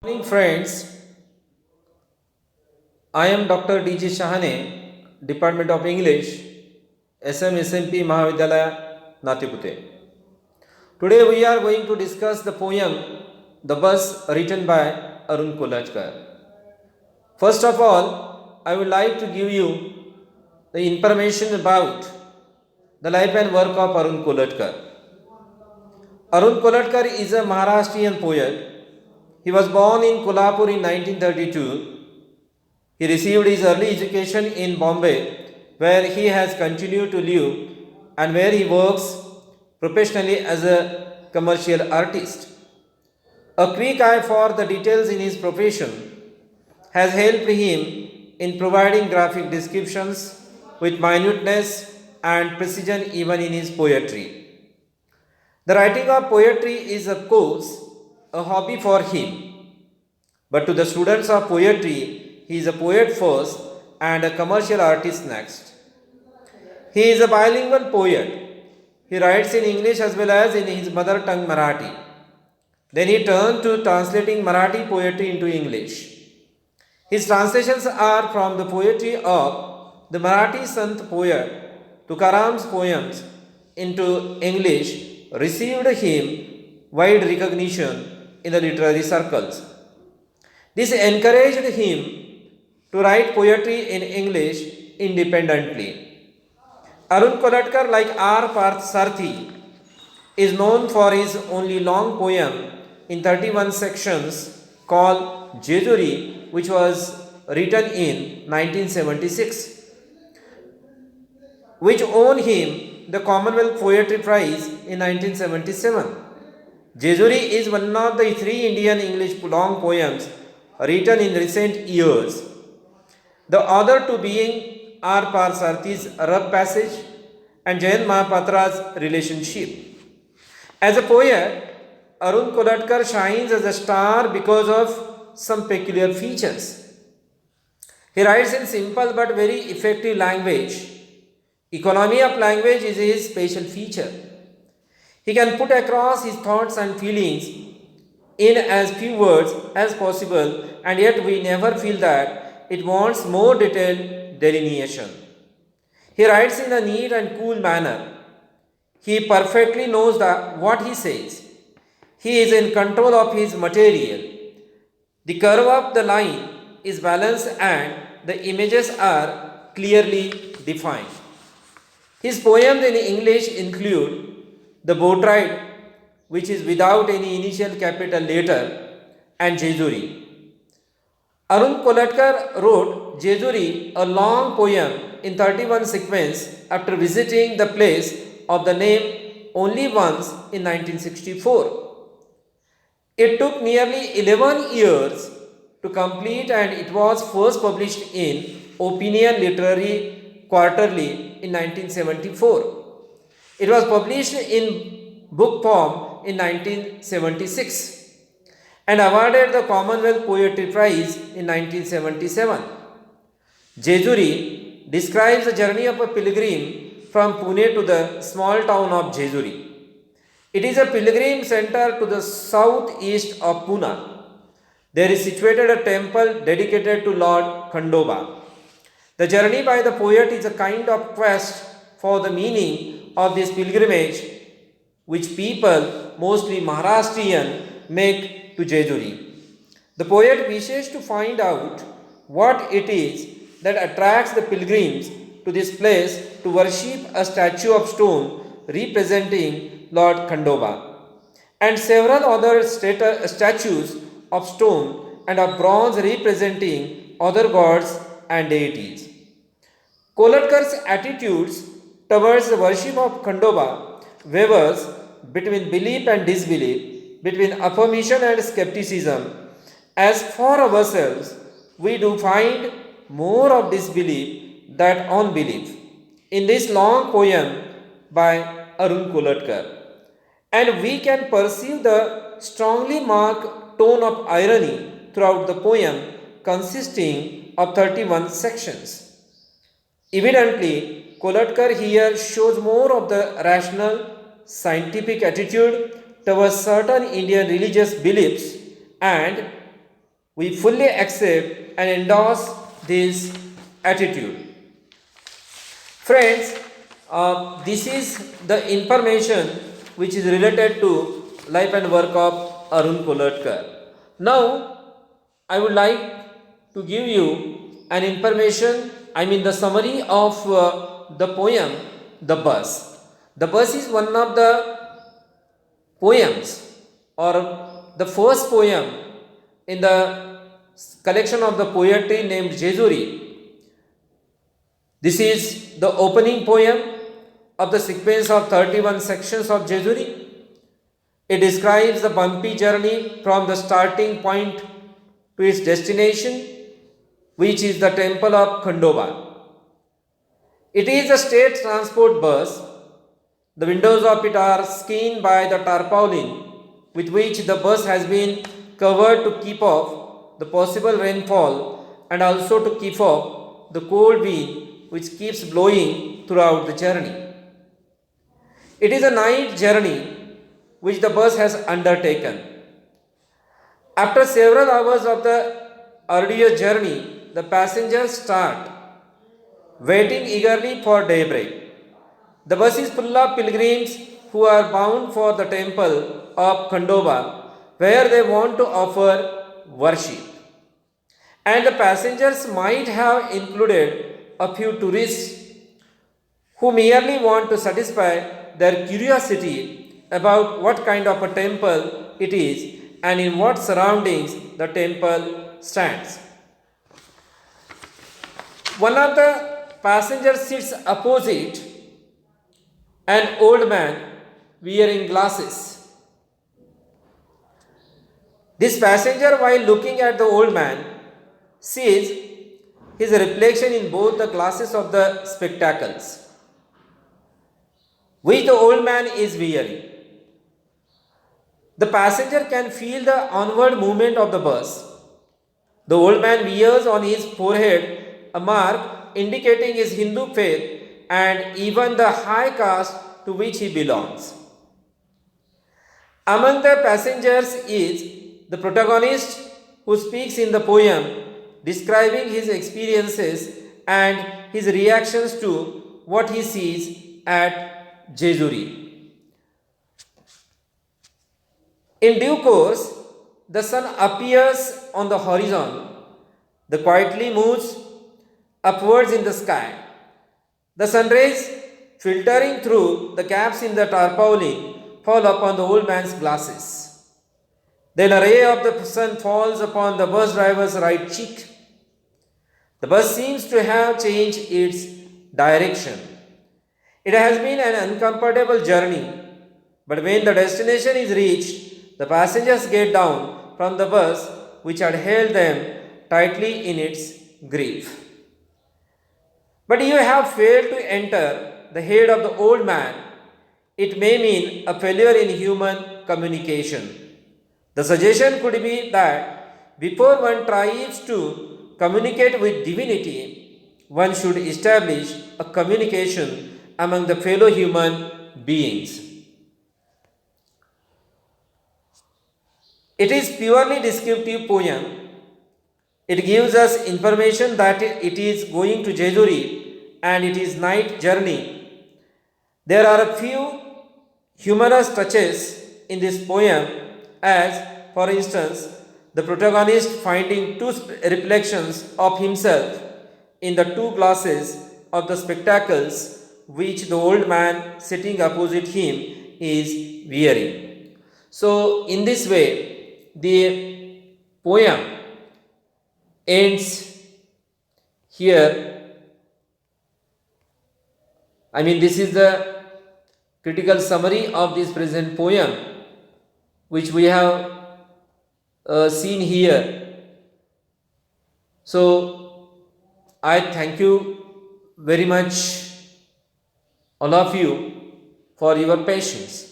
Morning friends, I am Dr. D.J. Shahane, Department of English, SMSMP Mahavidyalaya, Natipute. Today we are going to discuss the poem The Bus written by Arun Kolatkar. First of all, I would like to give you the information about the life and work of Arun Kolatkar. Arun Kolatkar is a Maharashtrian poet. He was born in Kolhapur in 1932. He received his early education in Bombay, where he has continued to live and where he works professionally as a commercial artist. A quick eye for the details in his profession has helped him in providing graphic descriptions with minuteness and precision even in his poetry. The writing of poetry is, of course, a hobby for him, but to the students of poetry, he is a poet first and a commercial artist next. He is a bilingual poet. He writes in English as well as in his mother tongue Marathi. Then he turned to translating Marathi poetry into English. His translations are from the poetry of the Marathi Sant poet Tukaram's poems into English received him wide recognition in the literary circles. This encouraged him to write poetry in English independently. Arun Kolatkar, like R. Sarthi, is known for his only long poem in 31 sections called Jejuri, which was written in 1976, which won him the Commonwealth Poetry Prize in 1977. Jejuri is one of the three Indian English long poems written in recent years. The other two being R. Parsarthi's Rub Passage and Jayant Mahapatra's Relationship. As a poet, Arun Kolatkar shines as a star because of some peculiar features. He writes in simple but very effective language. Economy of language is his special feature. He can put across his thoughts and feelings in as few words as possible, and yet we never feel that it wants more detailed delineation. He writes in a neat and cool manner. He perfectly knows what he says. He is in control of his material. The curve of the line is balanced and the images are clearly defined. His poems in English include The Boat Ride, which is without any initial capital letter, and Jejuri. Arun Kolatkar wrote Jejuri, a long poem in 31 sequence, after visiting the place of the name only once in 1964. It took nearly 11 years to complete, and it was first published in Opinion Literary Quarterly in 1974. It was published in book form in 1976 and awarded the Commonwealth Poetry Prize in 1977. Jejuri describes the journey of a pilgrim from Pune to the small town of Jejuri. It is a pilgrim center to the southeast of Pune. There is situated a temple dedicated to Lord Khandoba. The journey by the poet is a kind of quest for the meaning of this pilgrimage, which people, mostly Maharashtrian, make to Jejuri. The poet wishes to find out what it is that attracts the pilgrims to this place to worship a statue of stone representing Lord Khandoba and several other statues of stone and of bronze representing other gods and deities. Kolatkar's attitudes towards the worship of Khandoba wavers between belief and disbelief, between affirmation and skepticism. As for ourselves, we do find more of disbelief than unbelief in this long poem by Arun Kolatkar. And we can perceive the strongly marked tone of irony throughout the poem, consisting of 31 sections. Evidently, Kolatkar here shows more of the rational, scientific attitude towards certain Indian religious beliefs and We fully accept and endorse this attitude. Friends, this is the information which is related to life and work of Arun Kolatkar. Now, I would like to give you an information, the summary of the poem The Bus. The Bus is one of the poems or the first poem in the collection of the poetry named Jejuri. This is the opening poem of the sequence of 31 sections of Jejuri. It describes the bumpy journey from the starting point to its destination, which is the temple of Khandoba. It is a state transport bus. The windows of it are screened by the tarpaulin with which the bus has been covered to keep off the possible rainfall and also to keep off the cold wind which keeps blowing throughout the journey. It is a night journey which the bus has undertaken. After several hours of the arduous journey, the passengers start waiting eagerly for daybreak. The bus is full of pilgrims who are bound for the temple of Khandoba, where they want to offer worship. And the passengers might have included a few tourists who merely want to satisfy their curiosity about what kind of a temple it is and in what surroundings the temple stands. One of the passengers sits opposite an old man wearing glasses. This passenger, while looking at the old man, sees his reflection in both the glasses of the spectacles, which the old man is wearing. The passenger can feel the onward movement of the bus. The old man wears on his forehead a mark indicating his Hindu faith and even the high caste to which he belongs. Among the passengers is the protagonist who speaks in the poem, describing his experiences and his reactions to what he sees at Jejuri. In due course, the sun appears on the horizon. The quietly moves upwards in the sky. The sun rays filtering through the gaps in the tarpaulin fall upon the old man's glasses. Then a ray of the sun falls upon the bus driver's right cheek. The bus seems to have changed its direction. It has been an uncomfortable journey, but when the destination is reached, the passengers get down from the bus which had held them tightly in its grief. But you have failed to enter the head of the old man. It may mean a failure in human communication. The suggestion could be that before one tries to communicate with divinity, one should establish a communication among the fellow human beings. It is purely descriptive poem. It gives us information that it is going to Jejuri and it is night journey. There are a few humorous touches in this poem, as for instance, the protagonist finding two reflections of himself in the two glasses of the spectacles which the old man sitting opposite him is wearing. So, in this way, the poem ends here. This is the critical summary of this present poem which we have seen here. So, I thank you very much, all of you, for your patience.